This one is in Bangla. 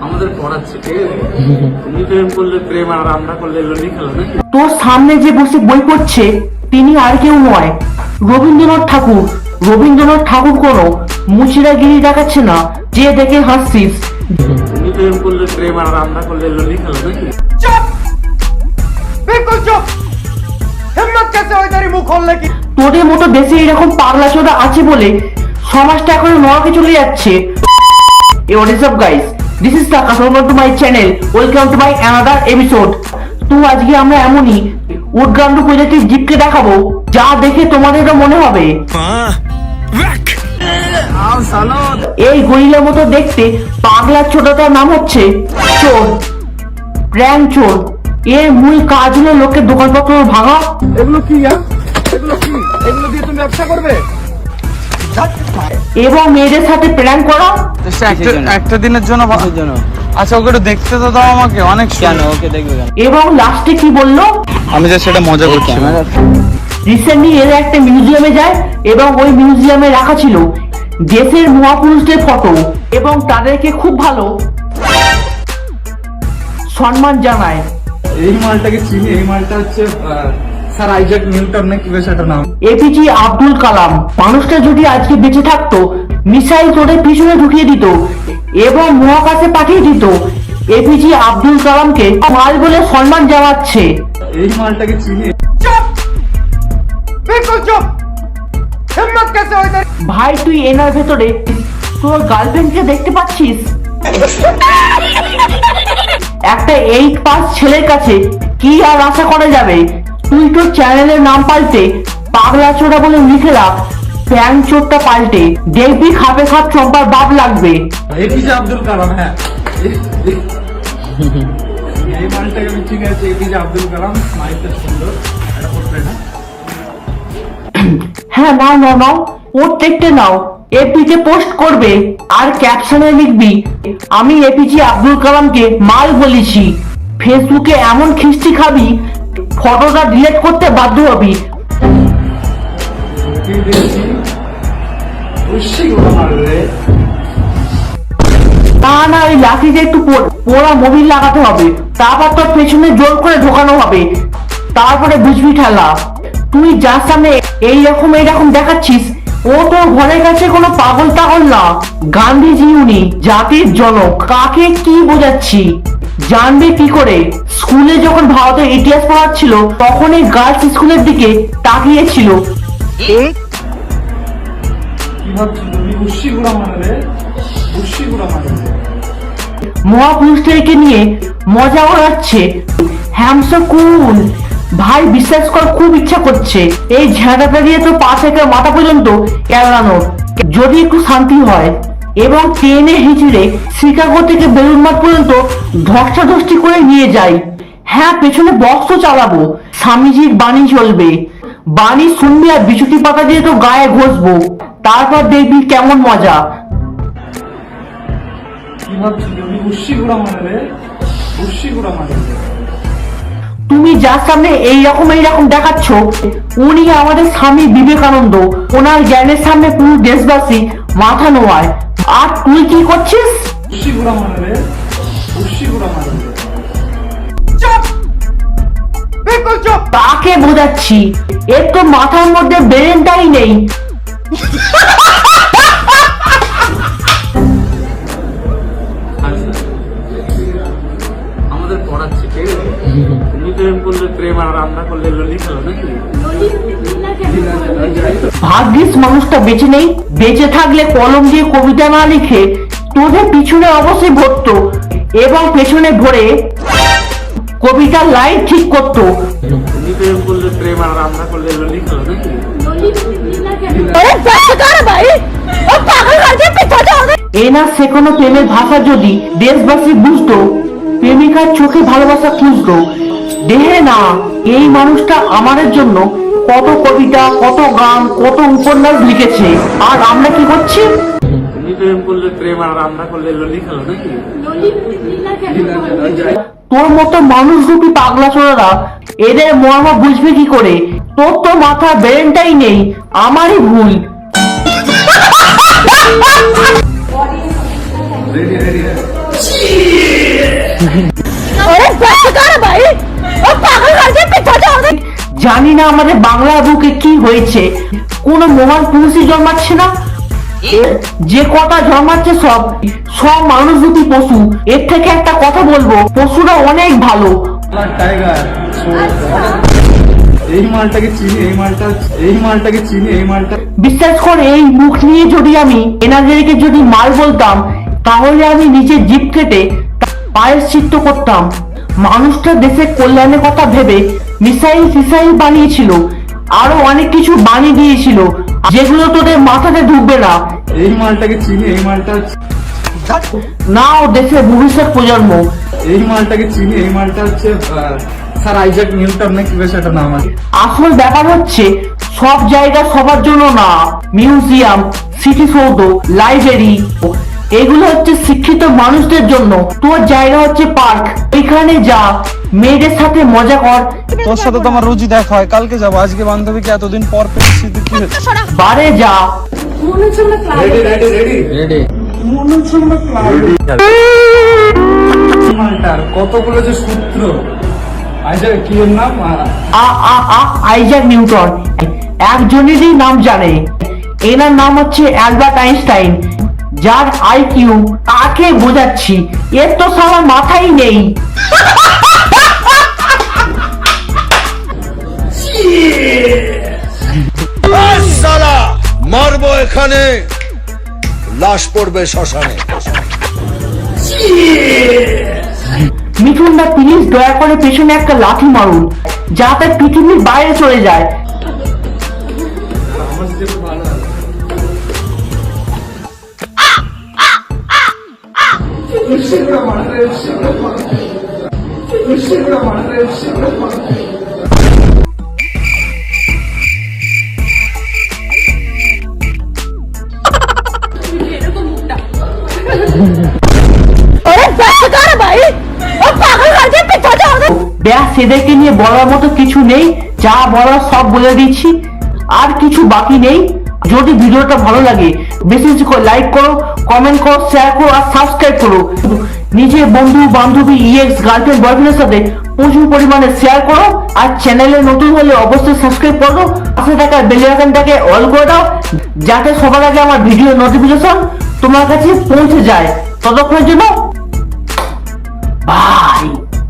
আমাদের পড়াচ্ছে ঠিক আছে, তুমি প্রেম করলে প্রেম আর আমরা করলে ললি খেলা নাকি? তোর সামনে যে বসে বই পড়ছে তিনি আর কেউ নয়, রবীন্দ্রনাথ ঠাকুর। রবীন্দ্রনাথ ঠাকুর কোনো মুচিরাগিরি দেখাচ্ছে না যে দেখে হাসছিস। তুমি প্রেম করলে প্রেম আর আমরা করলে ললি খেলা নাকি? चुप, बिल्कुल चुप। हिम्मत कैसे हुई तेरी मुंह खोलने की? তোদের মতো দেশে এরকম পাগলা চোদা আছে বলে সমাজটা এখন নরকে চলে যাচ্ছে। Hey, what is up guys? This is Takas. Welcome to my channel. Welcome to my another episode. তো আজকে আমরা এমনই উডগান্ডু প্রজাতির জীবকে দেখাবো যা দেখে তোমাদেরও মনে হবে এই গরিলার মতো দেখতে পাগলা ছোটটার নাম হচ্ছে চোর, প্র্যাঙ্ক চোর। এর মূল কাজ হলো লোকের দোকানপত্র ভাঙা এগুলো কি? এগুলো কি? এগুলো দিয়ে তুমি ব্যবসা করবে? এবং মেয়েদের সাথে প্র্যাঙ্ক করা। একটা দিনের জন্য আচ্ছা, ওকে একটু দেখতে তো দাও আমাকে, অনেক কেন ওকে দেখবে কেন? এবং লাস্টে কি বললো, আমি যে সেটা মজা করছি। রিসেন্টলি এরা একটা মিউজিয়ামে যায় এবং ওই মিউজিয়ামে রাখা ছিল দেশের মহাপুরুষদের ফটো এবং তাদেরকে খুব ভালো সম্মান জানায়। এই মালটাকে চিনি, এই মালটা হচ্ছে স্যার আইজাক নিউটন নাকি বেশ একটা নাম। এপিজে আব্দুল কালাম। মানুষটা যদি আজকে বেঁচে থাকতো মিসাইল তোদের পিছনে ঢুকিয়ে দিত এবং মহাকাশে পাঠিয়ে দিত। এপিজে আব্দুল কালামকে মাল বলে সম্মান জানাচ্ছে। এই মালটাকে চিনি। चुप, बिल्कुल चुप। हिम्मत कैसे हुई तेरी? ভাই তুই এনার ভেতরে তোর গার্লফ্রেন্ডকে দেখতে পাচ্ছিস? একটা 8 পাস ছেলের কাছে কি আর আশা করা যাবে? তুই তোর চ্যানেলের নাম পাল্টে পাগলা চোরা বলে লিখে রাখ, প্যাং চোরটা পাল্টে দেখবি খাপে খাপ চম্পার বাপ লাগবে। এপিজে আব্দুল কালাম, হ্যাঁ এই মালটাকে আমি ঠিক আছে। এপিজে আব্দুল কালাম মাইকটা সুন্দর, এটা করবে না? হ্যাঁ নাও নাও নাও, প্রত্যেকটা নাও। এপিজে পোস্ট করবে আর ক্যাপশনে লিখবি আমি এপিজে আব্দুল কালামকে মাল বলেছি। ফেসবুকে এমন খিস্তি খাবি ফটোটা ডিলিট করতে বাধ্য হবি। কি দেখছি খুশি করে মারলে। না না, ওই লাঠিতে একটু পোড়া মোবিল লাগাতে হবে, তারপর তোর পেছনে জোর করে ঢোকানো হবে, তারপরে বুঝবি ঠেলা। তুই যার সামনে এইরকম দেখাচ্ছিস ও তোর ঘরের কাছে কোনো পাগল টাগল না, গান্ধীজি উনি জাতির জনক। কাকে কি বোঝাচ্ছি জানবে কি করে? স্কুলে যখন ভারতের ইতিহাস পড়াচ্ছিল তখন এই গার্লস স্কুলের দিকে তাকিয়েছিল। কি ভাবছো তুমি? খুশি করে মারলে, খুশি করে মারলে। মহাপুরুষদেরকে নিয়ে মজা ওড়াচ্ছে। হ্যামসো কুল ভাই, বিশ্বাস কর খুব ইচ্ছা করছে এই ঝাঁটাটা দিয়ে তো পা থেকে মাথা পর্যন্ত এড়ানোর, যদি একটু শান্তি হয়। এবং ট্রেনে হিচড়ে শিকাগো থেকে বেলুড়মঠ পর্যন্ত ধস্টাধস্তি করে নিয়ে যাই। হ্যাঁ, পেছনে বক্স তো চালাবো, স্বামীজির বাণী চলবে, বাণী শুনবি আর বিচুটি পাতা দিয়ে তো গায়ে ঘষবো, তারপর দেখবি কেমন মজা। কি ভাবছো তুমি? খুশি করে মারলে, খুশি করে মারলে। তুমি যার সামনে এইরকম দেখাচ্ছ উনি আমাদের স্বামী বিবেকানন্দ। ওনার জ্ঞানের সামনে পুরো দেশবাসী মাথা নোয়ায়। আর তুই কি করছিস? খুশি করে মারলে, খুশি করে মারলে। चुप, बिल्कुल चुप। তাকে বোঝাচ্ছি এর তো মাথার মধ্যে ব্রেনটাই নেই। আমাদের পড়াচ্ছে ঠিক আছে, তুমি প্রেম করলে প্রেম আর আমরা করলে ললি খেলা নাকি? ভাগ্যিস মানুষটা বেঁচে নেই, বেঁচে থাকলে কলম দিয়ে কবিতা না লিখে তোদের পিছনে অবশ্যই ভরতো এবং পেছনে ভরে কবিতার লাইন ঠিক করতো। তুমি প্রেম করলে প্রেম আর আমরা করলে ললি খেলা নাকি? এনা সে কোনো প্রেমের ভাষা যদি দেশবাসী বুঝতো, প্রেমিকার চোখে ভালোবাসা খুঁজতো। দেহে না, এই মানুষটা আমাদের জন্য কত কবিতা, কত গান, কত উপন্যাস লিখেছে, আর আমরা কি করছি? তুমি প্রেম করলে প্রেম আর আমরা করলে ললি খেলা নাকি? তোর মতো মানুষ রূপী পাগলা চোরেরা এদের মর্ম বুঝবে কি করে? তোর তো মাথার ব্রেনটাই নেই, আমারই ভুল। রেডি রেডি জানি না আমাদের বাংলা বুকে কি হয়েছে, কোন মহান পুরুষই জন্মাচ্ছে না। যে কটা জন্মাচ্ছে সব সব মানুষ রূপী পশু। এর থেকে একটা কথা বলবো, পশুরা অনেক ভালো। টাইগার এই মালটাকে চিনি, এই মালটাকে চিনি, এই মালটা বিশ্বাস করে এই মুখ নিয়ে যদি আমি এনাদেরকে যদি মাল বলতাম, তাহলে আমি নিজের জিভ কেটে পায়ের চিত্ত করতাম। মানুষটা দেশের কল্যাণের কথা ভেবে মিসাইল ফিসাইল বানিয়েছিল, আরো অনেক কিছু বানিয়ে দিয়েছিল, যেগুলো তোদের মাথাতে ঢুকবে না। এই মালটাকে চিনি, এই মালটা নাও দেশের ভবিষ্যৎ প্রজন্ম। এই মালটাকে চিনি, এই মালটা হচ্ছে স্যার আইজাক নিউটন নাকি বেশ একটা নাম আছে। আসল ব্যাপার হচ্ছে সব জায়গা সবার জন্য না। মিউজিয়াম, স্মৃতিসৌধ, লাইব্রেরি এগুলো হচ্ছে শিক্ষিত মানুষদের জন্য। তোর জায়গা হচ্ছে পার্ক, ওইখানে যা, মেয়েদের সাথে মজা কর। তোর সাথে তো আমার রোজই দেখা হয়, কালকে যাবো। আজকে বান্ধবীকে এতদিন পর পেয়েছি, তুই কি হয়েছে? বারে যা। রেডি রেডি রেডি রেডি মালটার কতগুলো যে সূত্র। আইজাক কি এর নাম? Isaac Newton. একজনেরই নাম জানে, এনার নাম হচ্ছে অ্যালবার্ট আইনস্টাইন। যার আইকিউ কাকে বোঝাচ্ছি, এর তো সারা মাথাই নেই। সালা মারবো এখানে, লাশ পড়বে শ্মশানে। মিঠুনদা প্লিজ দয়া করে পেছনে একটা লাঠি মারুন, যাতে পৃথিবীর বাইরে চলে যায়। আমার যেটা ভালো লাগে ব্যাস, এদেরকে নিয়ে বলার মতো কিছু নেই, যা বলার সব বলে দিচ্ছি, আর কিছু বাকি নেই। যদি ভিডিওটা ভালো লাগে বেশি বেশি করে লাইক করো, কমেন্ট করো, শেয়ার করো আর সাবস্ক্রাইব করো। নিজের বন্ধু বান্ধবী, ইএক্স গার্লফ্রেন্ড বয়ফ্রেন্ডের সাথে প্রচুর পরিমাণে শেয়ার করো। আর চ্যানেলে নতুন হলে অবশ্যই সাবস্ক্রাইব করো, পাশে থাকা বেল আইকনটাকে অল করে দাও, যাতে সবার আগে আমার ভিডিও নোটিফিকেশন তোমার কাছে পৌঁছে যায়। ততক্ষণের জন্য